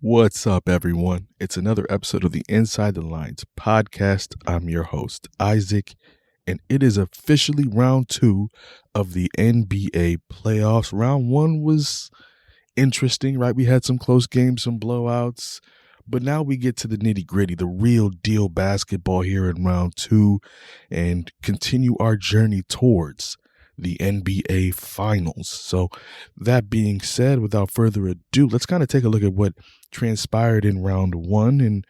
What's up, everyone? It's another episode of the Inside the Lines podcast. I'm your host, Isaac, and it is officially round 2 of the NBA playoffs. Round 1 was interesting, right? We had some close games, some blowouts, but now we get to the nitty gritty, the real deal basketball here in round 2, and continue our journey towards the NBA Finals. So that being said, without further ado, let's kind of take a look at what transpired in round 1. In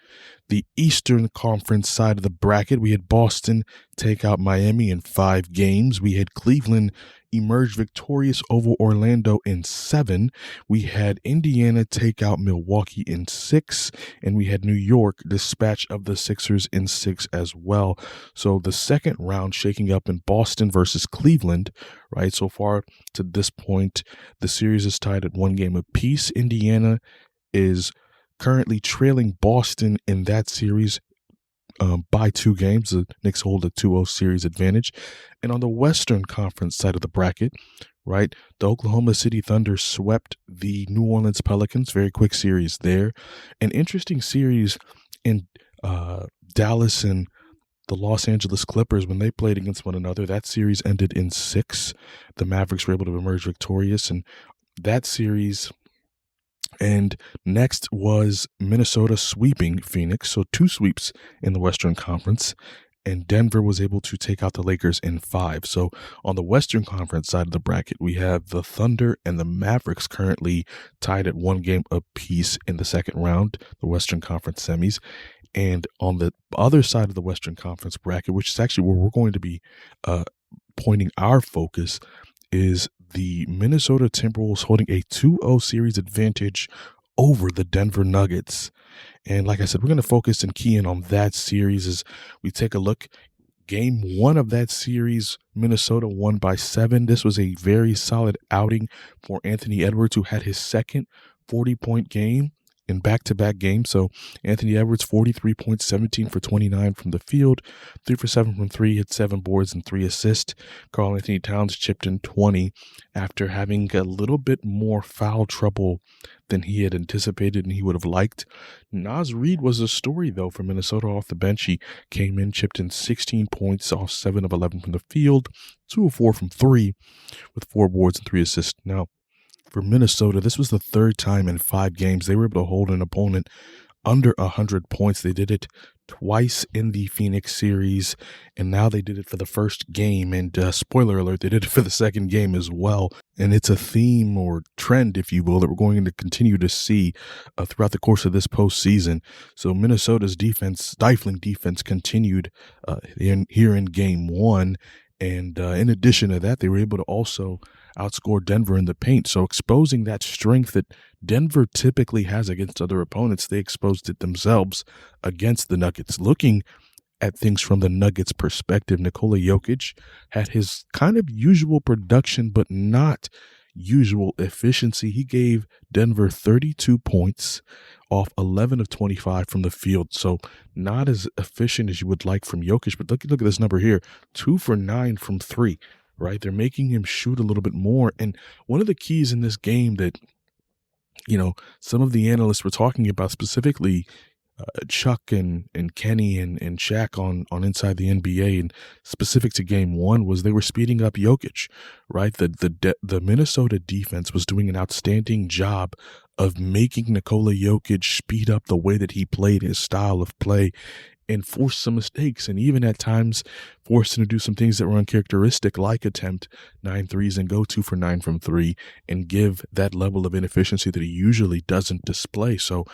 the Eastern Conference side of the bracket, we had Boston take out Miami in 5 games. We had Cleveland emerge victorious over Orlando in 7. We had Indiana take out Milwaukee in 6, and we had New York dispatch of the Sixers in 6 as well. So the second round shaking up in Boston versus Cleveland, right? So far to this point, the series is tied at 1 game apiece. Indiana is currently trailing Boston in that series by 2 games. The Knicks hold a 2-0 series advantage. And on the Western Conference side of the bracket, right, the Oklahoma City Thunder swept the New Orleans Pelicans. Very quick series there. An interesting series in Dallas and the Los Angeles Clippers when they played against one another. That series ended in 6. The Mavericks were able to emerge victorious in that series. And next was Minnesota sweeping Phoenix. So 2 sweeps in the Western Conference. And Denver was able to take out the Lakers in 5. So on the Western Conference side of the bracket, we have the Thunder and the Mavericks currently tied at 1 game apiece in the second round, the Western Conference semis. And on the other side of the Western Conference bracket, which is actually where we're going to be pointing our focus, is the Minnesota Timberwolves holding a 2-0 series advantage over the Denver Nuggets. And like I said, we're going to focus and key in on that series as we take a look. Game 1 of that series, Minnesota won by 7. This was a very solid outing for Anthony Edwards, who had his second 40-point game in back-to-back games. So Anthony Edwards, 43 points, 17 for 29 from the field, 3 for 7 from 3, hit 7 boards and 3 assists. Karl-Anthony Towns chipped in 20 after having a little bit more foul trouble than he had anticipated and he would have liked. Naz Reid was a story, though, for Minnesota off the bench. He came in, chipped in 16 points off 7 of 11 from the field, 2 of 4 from 3 with 4 boards and 3 assists. Now, for Minnesota, this was the 3rd time in 5 games they were able to hold an opponent under 100 points. They did it twice in the Phoenix series, and now they did it for the first game. And spoiler alert, they did it for the second game as well. And it's a theme or trend, if you will, that we're going to continue to see throughout the course of this postseason. So Minnesota's defense, stifling defense, continued here in game 1. And in addition to that, they were able to also outscore Denver in the paint. So exposing that strength that Denver typically has against other opponents, they exposed it themselves against the Nuggets. Looking at things from the Nuggets' perspective, Nikola Jokic had his kind of usual production, but not usual efficiency. He gave Denver 32 points off 11 of 25 from the field. So not as efficient as you would like from Jokic, but look at this number here, 2 for 9 from 3, right? They're making him shoot a little bit more. And one of the keys in this game that, you know, some of the analysts were talking about, specifically Chuck and Kenny and Shaq on Inside the NBA, and specific to game 1, was they were speeding up Jokic, right? The Minnesota defense was doing an outstanding job of making Nikola Jokic speed up the way that he played, his style of play, and force some mistakes, and even at times forced him to do some things that were uncharacteristic, like attempt 9 threes and go 2 for 9 from 3 and give that level of inefficiency that he usually doesn't display. So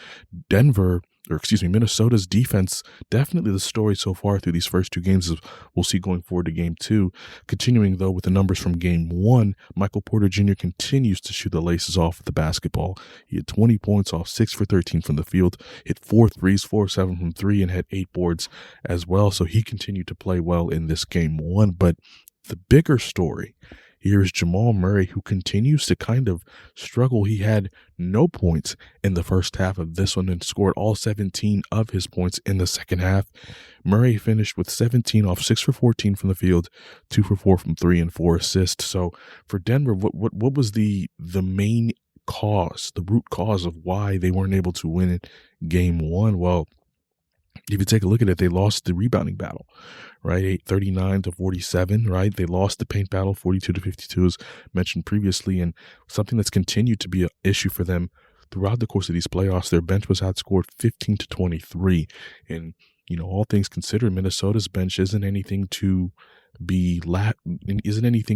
Minnesota's defense, definitely the story so far through these first 2 games, as we'll see going forward to game 2. Continuing, though, with the numbers from game 1, Michael Porter Jr. continues to shoot the laces off of the basketball. He had 20 points off 6 for 13 from the field, hit 4 threes, 4 of 7 from 3, and had 8 boards as well. So he continued to play well in this game 1. But the bigger story here is Jamal Murray, who continues to kind of struggle. He had no points in the first half of this one and scored all 17 of his points in the second half. Murray finished with 17 off 6 for 14 from the field, 2 for 4 from 3, and 4 assists. So for Denver, what was the main the root cause of why they weren't able to win it game one. Well, if you take a look at it, they lost the rebounding battle, right? 39-47, right? They lost the paint battle 42-52, as mentioned previously, and something that's continued to be an issue for them throughout the course of these playoffs. Their bench was outscored 15-23, and all things considered, Minnesota's bench isn't anything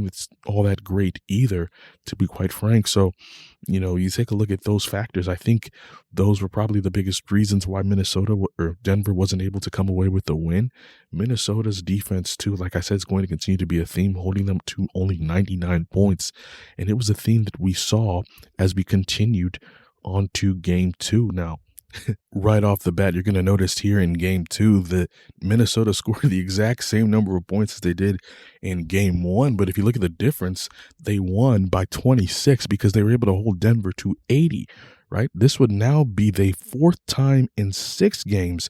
that's all that great either, to be quite frank. So, you take a look at those factors. I think those were probably the biggest reasons why Minnesota or Denver wasn't able to come away with the win. Minnesota's defense, too, like I said, is going to continue to be a theme, holding them to only 99 points. And it was a theme that we saw as we continued on to game two. Now, right off the bat, you're going to notice here in game two that Minnesota scored the exact same number of points as they did in game one. But if you look at the difference, they won by 26 because they were able to hold Denver to 80, right? This would now be the fourth time in 6 games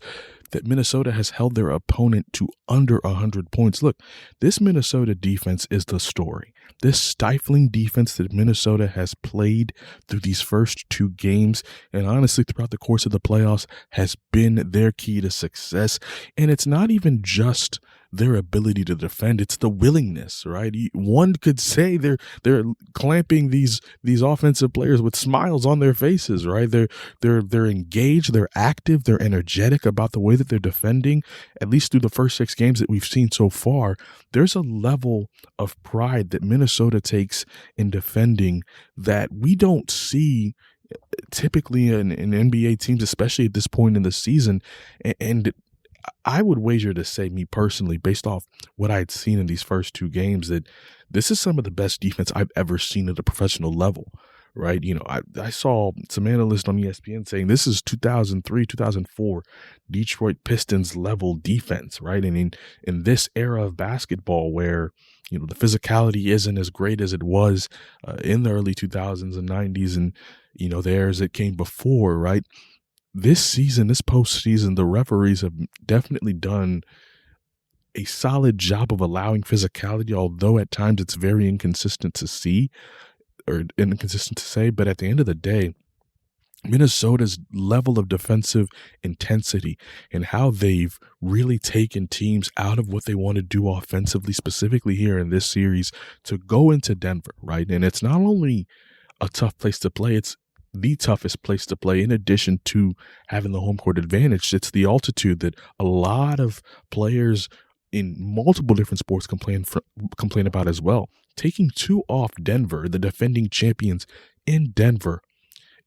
that Minnesota has held their opponent to under 100 points. Look, this Minnesota defense is the story. This stifling defense that Minnesota has played through these first 2 games, and honestly throughout the course of the playoffs, has been their key to success. And it's not even just their ability to defend, it's the willingness, right? One could say they're clamping these offensive players with smiles on their faces, right? They're engaged, they're active, they're energetic about the way that they're defending. At least through the first 6 games that we've seen so far, there's a level of pride that Minnesota takes in defending that we don't see typically in NBA teams, especially at this point in the season. And I would wager to say, me personally, based off what I had seen in these first 2 games, that this is some of the best defense I've ever seen at a professional level, right? I saw some analysts on ESPN saying this is 2003, 2004 Detroit Pistons level defense, right? And in this era of basketball where, the physicality isn't as great as it was in the early 2000s and 90s and, the eras that came before, right? This season, this postseason, the referees have definitely done a solid job of allowing physicality, although at times it's very inconsistent to see or inconsistent to say. But at the end of the day, Minnesota's level of defensive intensity and how they've really taken teams out of what they want to do offensively, specifically here in this series, to go into Denver, right? And it's not only a tough place to play, it's the toughest place to play. In addition to having the home court advantage, it's the altitude that a lot of players in multiple different sports complain about as well. Taking 2 off Denver, the defending champions in Denver,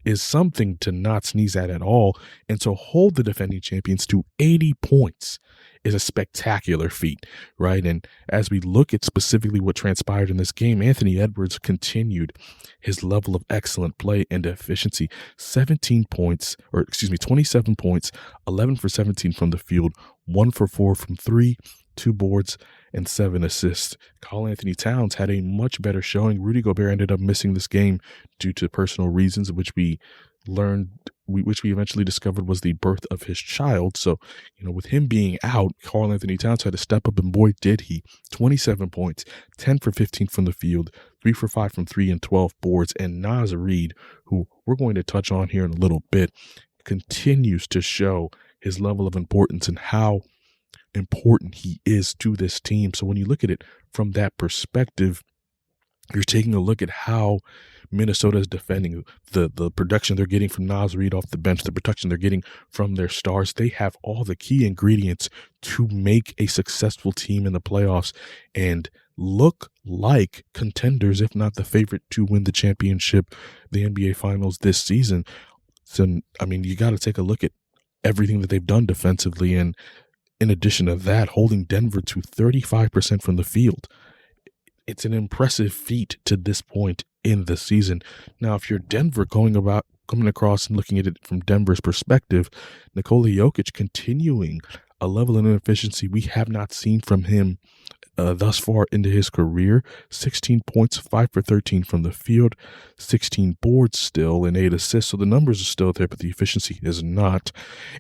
is something to not sneeze at all. And to hold the defending champions to 80 points is a spectacular feat, right? And as we look at specifically what transpired in this game, Anthony Edwards continued his level of excellent play and efficiency. 27 points, 11 for 17 from the field, 1 for 4 from 3, 2 boards, and 7 assists. Karl-Anthony Towns had a much better showing. Rudy Gobert ended up missing this game due to personal reasons, which we eventually discovered was the birth of his child. So, with him being out, Karl-Anthony Towns had to step up, and boy, did he. 27 points, 10 for 15 from the field, 3 for 5 from 3, and 12 boards. And Naz Reid, who we're going to touch on here in a little bit, continues to show his level of importance and how important he is to this team. So when you look at it from that perspective, you're taking a look at how Minnesota is defending, the production they're getting from Naz Reid off the bench, the production they're getting from their stars. They have all the key ingredients to make a successful team in the playoffs and look like contenders, if not the favorite to win the championship, the NBA Finals this season. So, you got to take a look at everything that they've done defensively. And in addition to that, holding Denver to 35% from the field. It's an impressive feat to this point in the season. Now, if you're Denver coming across and looking at it from Denver's perspective, Nikola Jokic continuing a level of inefficiency we have not seen from him thus far into his career. 16 points, 5 for 13 from the field, 16 boards still, and 8 assists. So the numbers are still there, but the efficiency is not.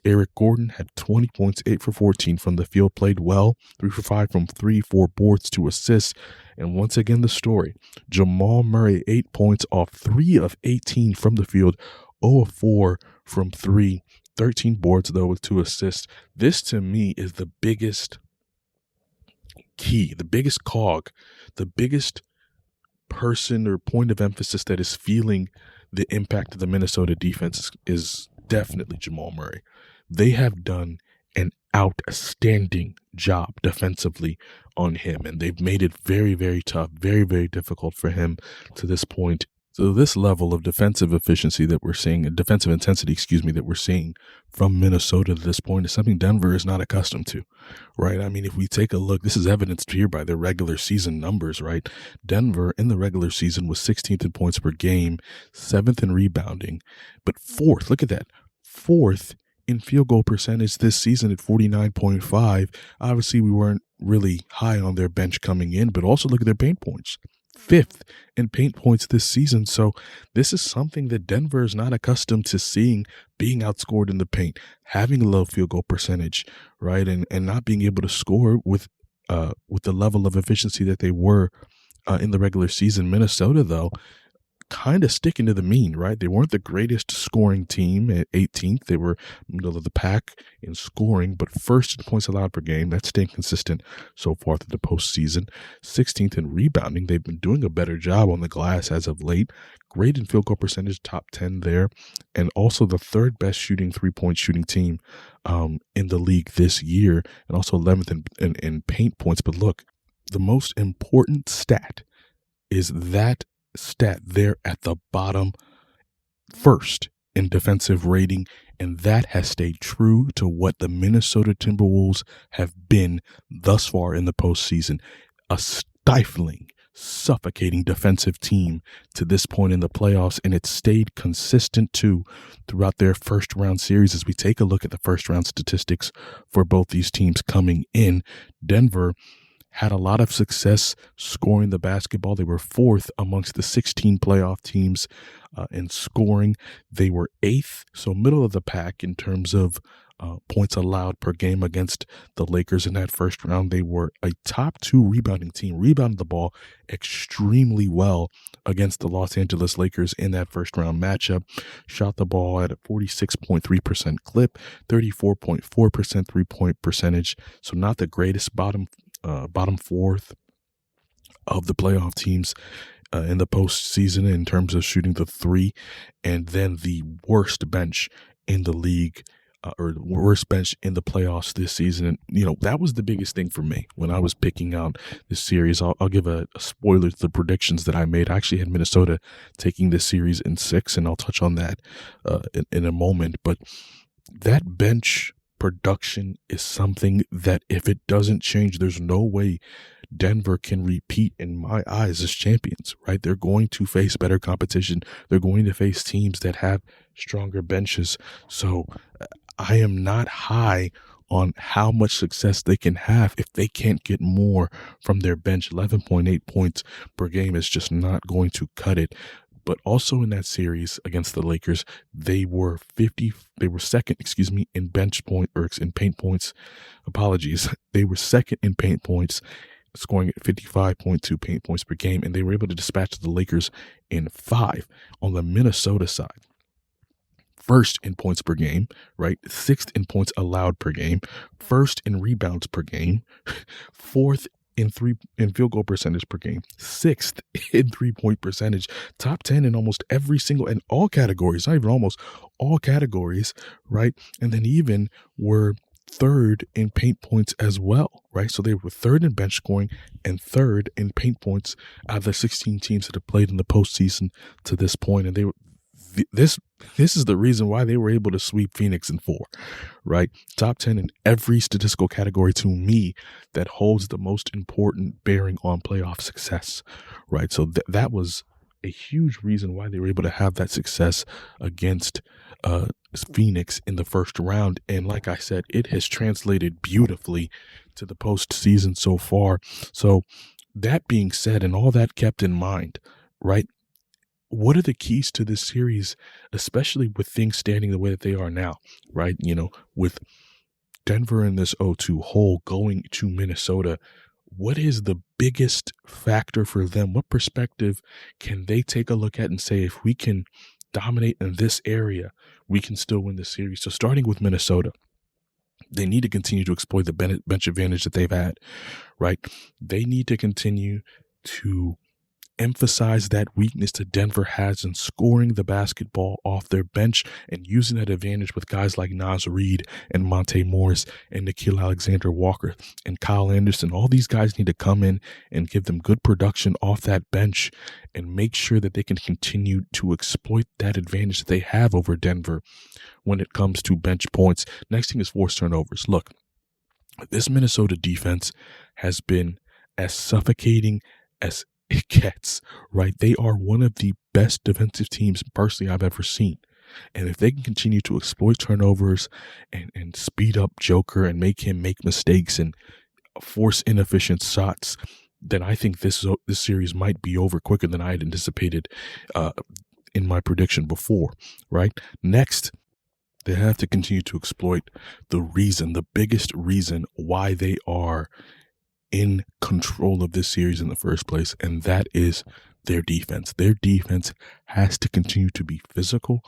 Eric Gordon had 20 points, 8 for 14 from the field, played well, 3 for 5 from 3, 4 boards, 2 assists. And once again, the story. Jamal Murray, 8 points off 3 of 18 from the field, 0 of 4 from 3, 13 boards, though, with 2 assists. This, to me, is the biggest key, the biggest cog, the biggest person or point of emphasis that is feeling the impact of the Minnesota defense is definitely Jamal Murray. They have done an outstanding job defensively on him, and they've made it very, very tough, very, very difficult for him to this point. So this level of defensive efficiency that we're seeing, defensive intensity, that we're seeing from Minnesota to this point is something Denver is not accustomed to, right? I mean, if we take a look, this is evidenced here by their regular season numbers, right? Denver in the regular season was 16th in points per game, 7th in rebounding, but 4th, look at that, 4th in field goal percentage this season at 49.5. Obviously, we weren't really high on their bench coming in, but also look at their paint points. 5th in paint points this season. So this is something that Denver is not accustomed to seeing, being outscored in the paint, having a low field goal percentage, right? And not being able to score with the level of efficiency that they were in the regular season. Minnesota, though, kind of sticking to the mean, right? They weren't the greatest scoring team at 18th. They were middle of the pack in scoring, but first in points allowed per game. That's staying consistent so far through the postseason. 16th in rebounding. They've been doing a better job on the glass as of late. Great in field goal percentage, top 10 there. And also the third best shooting, 3-point shooting team in the league this year. And also 11th in paint points. But look, the most important stat is that stat there at the bottom, first in defensive rating, and that has stayed true to what the Minnesota Timberwolves have been thus far in the postseason. A stifling, suffocating defensive team to this point in the playoffs, and it stayed consistent too throughout their first round series. As we take a look at the first round statistics for both these teams coming in, Denver had a lot of success scoring the basketball. They were 4th amongst the 16 playoff teams in scoring. They were 8th, so middle of the pack in terms of points allowed per game against the Lakers in that first round. They were a top 2 rebounding team, rebounded the ball extremely well against the Los Angeles Lakers in that first round matchup. Shot the ball at a 46.3% clip, 34.4% 3-point percentage. So not the greatest bottom 4th of the playoff teams in the postseason in terms of shooting the 3, and then the worst bench in the league, or worst bench in the playoffs this season. And, that was the biggest thing for me when I was picking out this series. I'll give a spoiler to the predictions that I made. I actually had Minnesota taking this series in 6, and I'll touch on that in a moment. But that bench production is something that if it doesn't change, there's no way Denver can repeat in my eyes as champions, right? They're going to face better competition. They're going to face teams that have stronger benches. So I am not high on how much success they can have if they can't get more from their bench. 11.8 points per game is just not going to cut it. But also in that series against the Lakers, they were second, in in paint points. Apologies. They were second in paint points, scoring at 55.2 paint points per game, and they were able to dispatch the Lakers in 5. On the Minnesota side, first in points per game, right? 6th in points allowed per game, 1st in rebounds per game, 4th in field goal percentage per game, 6th in 3-point percentage, top 10 in almost every single, and all categories, not even almost all categories, right? And then even were 3rd in paint points as well, right? So they were 3rd in bench scoring and 3rd in paint points out of the 16 teams that have played in the postseason to this point. And they were this is the reason why they were able to sweep Phoenix in 4, right? Top 10 in every statistical category to me that holds the most important bearing on playoff success, right? So that was a huge reason why they were able to have that success against Phoenix in the first round. And like I said, it has translated beautifully to the postseason so far. So that being said, and all that kept in mind, right? What are the keys to this series, especially with things standing the way that they are now, right? With Denver in this 0-2 hole going to Minnesota, what is the biggest factor for them? What perspective can they take a look at and say, if we can dominate in this area, we can still win the series? So starting with Minnesota, they need to continue to exploit the bench advantage that they've had, right? They need to continue to emphasize that weakness that Denver has in scoring the basketball off their bench and using that advantage with guys like Naz Reid and Monte Morris and Nickeil Alexander-Walker and Kyle Anderson. All these guys need to come in and give them good production off that bench and make sure that they can continue to exploit that advantage that they have over Denver when it comes to bench points. Next thing is forced turnovers. Look, this Minnesota defense has been as suffocating as it gets, right? They are one of the best defensive teams personally I've ever seen. And if they can continue to exploit turnovers and speed up Joker and make him make mistakes and force inefficient shots, then I think this series might be over quicker than I had anticipated in my prediction before, right? Next, they have to continue to exploit the biggest reason why they are in control of this series in the first place, and that is their defense. Their defense has to continue to be physical.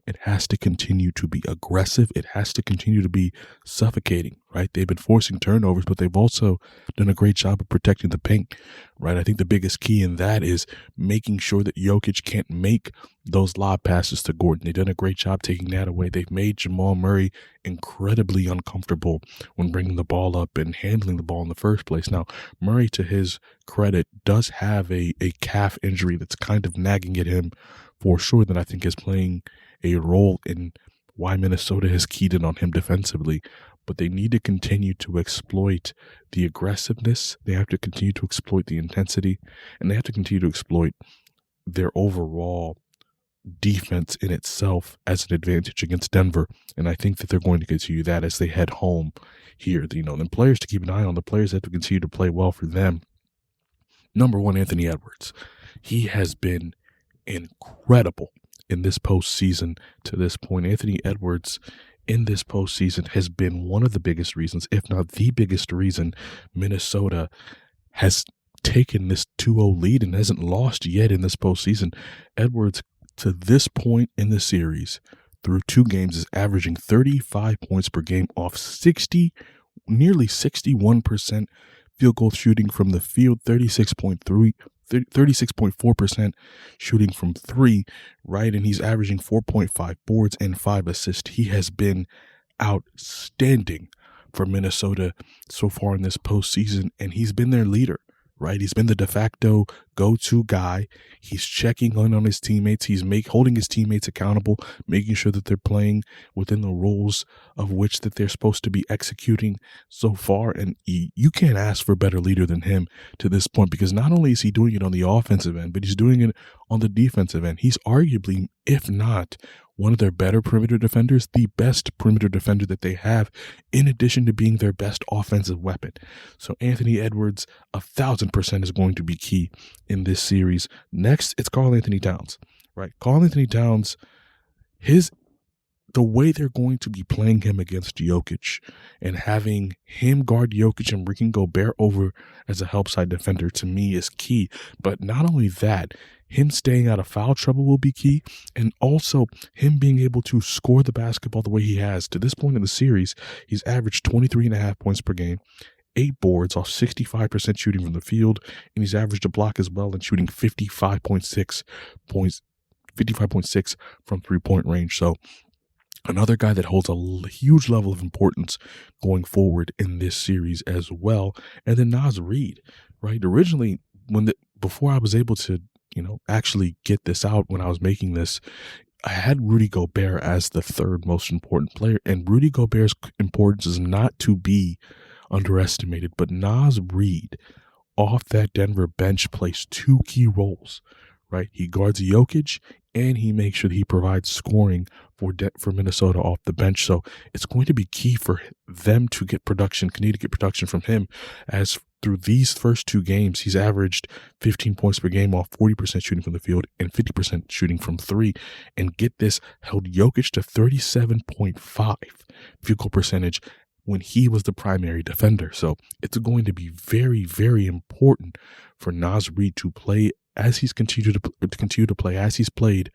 It has to continue to be aggressive. It has to continue to be suffocating, right? They've been forcing turnovers, but they've also done a great job of protecting the paint, right? I think the biggest key in that is making sure that Jokic can't make those lob passes to Gordon. They've done a great job taking that away. They've made Jamal Murray incredibly uncomfortable when bringing the ball up and handling the ball in the first place. Now, Murray, to his credit, does have a calf injury that's kind of nagging at him for sure, that I think is playing a role in why Minnesota has keyed in on him defensively. But they need to continue to exploit the aggressiveness. They have to continue to exploit the intensity, and they have to continue to exploit their overall defense in itself as an advantage against Denver. And I think that they're going to continue that as they head home here. The players to keep an eye on, the players have to continue to play well for them. Number one, Anthony Edwards. He has been incredible in this postseason to this point. Anthony Edwards in this postseason has been one of the biggest reasons, if not the biggest reason, Minnesota has taken this 2-0 lead and hasn't lost yet in this postseason. Edwards, to this point in the series, through 2 games, is averaging 35 points per game off nearly 61% field goal shooting from the field, 36.4% shooting from 3, right? And he's averaging 4.5 boards and 5 assists. He has been outstanding for Minnesota so far in this postseason, and he's been their leader, right? He's been the de facto go-to guy. He's checking on his teammates. He's holding his teammates accountable, making sure that they're playing within the rules of which that they're supposed to be executing so far. And you can't ask for a better leader than him to this point, because not only is he doing it on the offensive end, but he's doing it on the defensive end. He's arguably, if not one of their better perimeter defenders, the best perimeter defender that they have, in addition to being their best offensive weapon. So Anthony Edwards, 1,000% is going to be key in this series. Next, it's Karl-Anthony Towns, right? Karl-Anthony Towns, the way they're going to be playing him against Jokic and having him guard Jokic and bringing Gobert over as a help side defender, to me, is key. But not only that, him staying out of foul trouble will be key, and also him being able to score the basketball the way he has. To this point in the series, he's averaged 23.5 points per game, 8 boards off 65% shooting from the field, and he's averaged a block as well and shooting 55.6 from 3-point range. So another guy that holds a huge level of importance going forward in this series as well. And then Naz Reid, right? Originally, before I was able to, actually get this out when I was making this, I had Rudy Gobert as the third most important player. And Rudy Gobert's importance is not to be underestimated, but Naz Reid off that Denver bench plays 2 key roles, right? He guards Jokic, and he makes sure that he provides scoring for Minnesota off the bench. So it's going to be key for them to get production, continue to get production from him, as through these first two games, he's averaged 15 points per game off 40% shooting from the field and 50% shooting from three. And get this, held Jokic to 37.5 field goal percentage when he was the primary defender. So it's going to be very, very important for Naz Reid to play as he's continued to play as he's played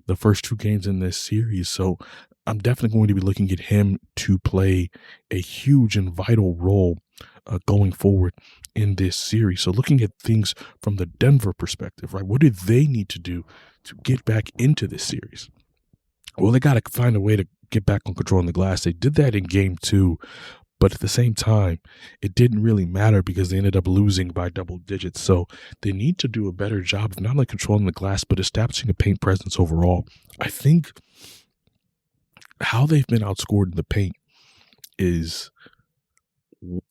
the first two games in this series. So I'm definitely going to be looking at him to play a huge and vital role going forward in this series. So looking at things from the Denver perspective, right? What do they need to do to get back into this series? Well, they got to find a way to get back on controlling the glass. They did that in game two, but at the same time, it didn't really matter because they ended up losing by double digits. So they need to do a better job of not only controlling the glass, but establishing a paint presence overall. I think how they've been outscored in the paint is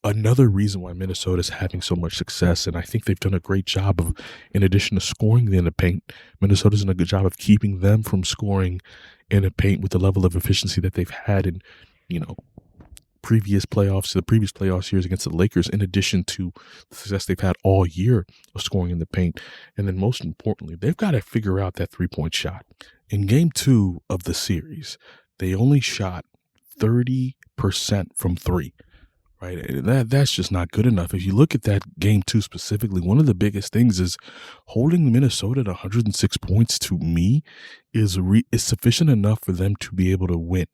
another reason why Minnesota is having so much success. And I think they've done a great job of, in addition to scoring in the paint, Minnesota's done a good job of keeping them from scoring in the paint with the level of efficiency that they've had in, previous playoff years against the Lakers, in addition to the success they've had all year of scoring in the paint. And then most importantly, they've got to figure out that three-point shot. In game two of the series, they only shot 30% from three. Right. That's just not good enough. If you look at that game two specifically, one of the biggest things is holding Minnesota to 106 points to me is sufficient enough for them to be able to win.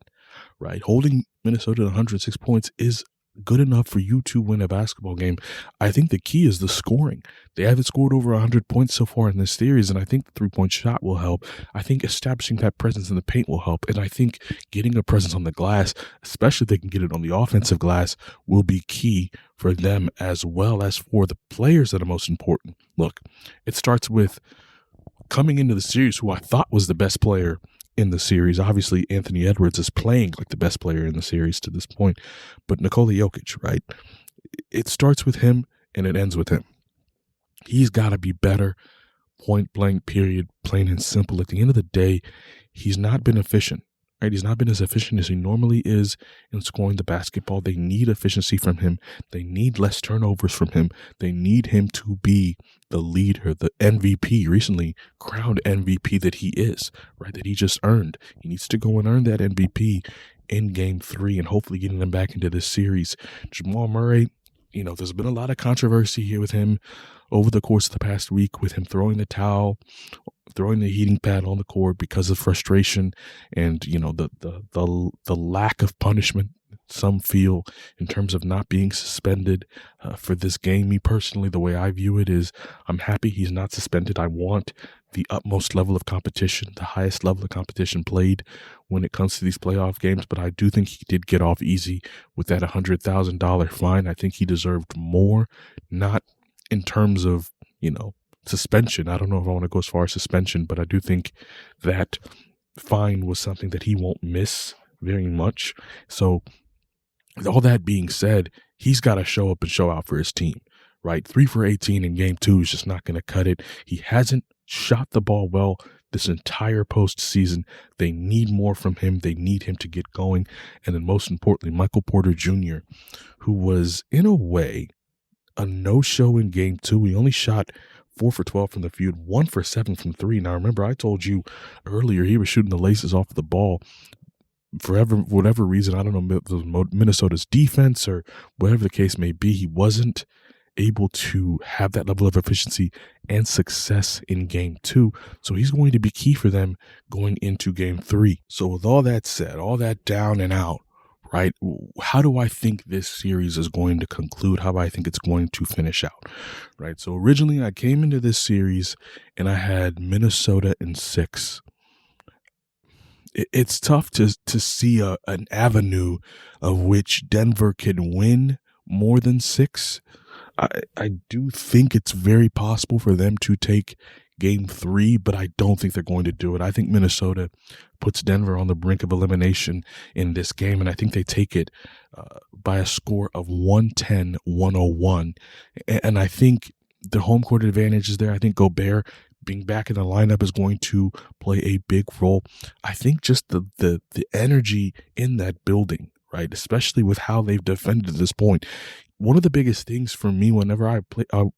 Right. Holding Minnesota to 106 points is good enough for you to win a basketball game. I think the key is the scoring. They haven't scored over 100 points so far in this series, and I think the three-point shot will help. I think establishing that presence in the paint will help, and I think getting a presence on the glass, especially if they can get it on the offensive glass, will be key for them as well as for the players that are most important. Look, it starts with coming into the series who I thought was the best player in the series. Obviously, Anthony Edwards is playing like the best player in the series to this point, but Nikola Jokic, right? It starts with him and it ends with him. He's got to be better, point blank, period, plain and simple. At the end of the day, he's not been efficient, right? He's not been as efficient as he normally is in scoring the basketball. They need efficiency from him. They need less turnovers from him. They need him to be the leader, the MVP, recently crowned MVP that he is, right? That he just earned. He needs to go and earn that MVP in game three and hopefully getting them back into this series. Jamal Murray, there's been a lot of controversy here with him over the course of the past week, with him throwing the towel, throwing the heating pad on the court because of frustration and, the lack of punishment some feel in terms of not being suspended for this game. Me personally, the way I view it is I'm happy he's not suspended. I want the utmost level of competition, the highest level of competition played when it comes to these playoff games. But I do think he did get off easy with that $100,000 fine. I think he deserved more, not in terms of, suspension. I don't know if I want to go as far as suspension, but I do think that fine was something that he won't miss very much. So all that being said, he's got to show up and show out for his team, right? 3 for 18 in game two is just not going to cut it. He hasn't shot the ball well this entire postseason. They need more from him. They need him to get going. And then most importantly, Michael Porter Jr., who was in a way a no-show in game two. He only shot 4 for 12 from the field, 1 for 7 from three. Now, remember, I told you earlier he was shooting the laces off of the ball. For whatever reason, I don't know if it was Minnesota's defense or whatever the case may be, he wasn't able to have that level of efficiency and success in game two. So he's going to be key for them going into game three. So with all that said, all that down and out, right, how do I think this series is going to conclude? How do I think it's going to finish out? Right. So originally I came into this series and I had Minnesota in 6. It's tough to see an avenue of which Denver can win more than 6. I do think it's very possible for them to take game 3, but I don't think they're going to do it. I think Minnesota puts Denver on the brink of elimination in this game, and I think they take it by a score of 110-101. And I think the home court advantage is there. I think Gobert being back in the lineup is going to play a big role. I think just the energy in that building, right, especially with how they've defended at this point. One of the biggest things for me whenever I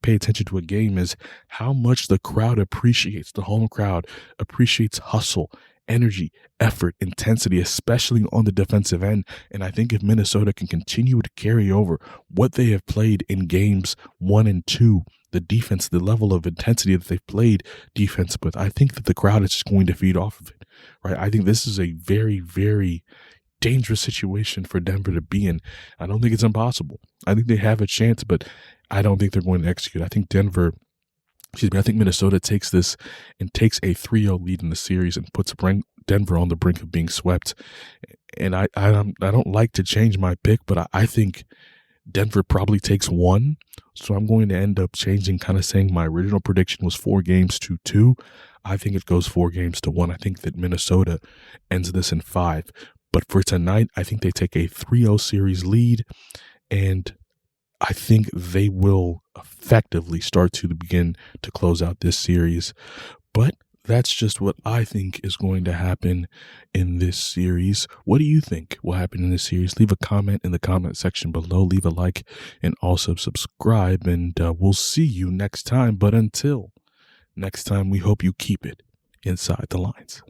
pay attention to a game is how much the crowd appreciates, the home crowd appreciates hustle, energy, effort, intensity, especially on the defensive end. And I think if Minnesota can continue to carry over what they have played in games 1 and 2, the defense, the level of intensity that they've played defense with, I think that the crowd is just going to feed off of it, right? I think this is a very, very dangerous situation for Denver to be in. I don't think it's impossible. I think they have a chance, but I don't think they're going to execute. I think I think Minnesota takes this and takes a 3-0 lead in the series and puts Denver on the brink of being swept. And I don't like to change my pick, but I think Denver probably takes 1. So I'm going to end up changing, kind of saying my original prediction was 4-2. I think it goes 4-1. I think that Minnesota ends this in 5. But for tonight, I think they take a 3-0 series lead, and I think they will effectively start to begin to close out this series. But that's just what I think is going to happen in this series. What do you think will happen in this series? Leave a comment in the comment section below. Leave a like and also subscribe, and we'll see you next time. But until next time, we hope you keep it inside the lines.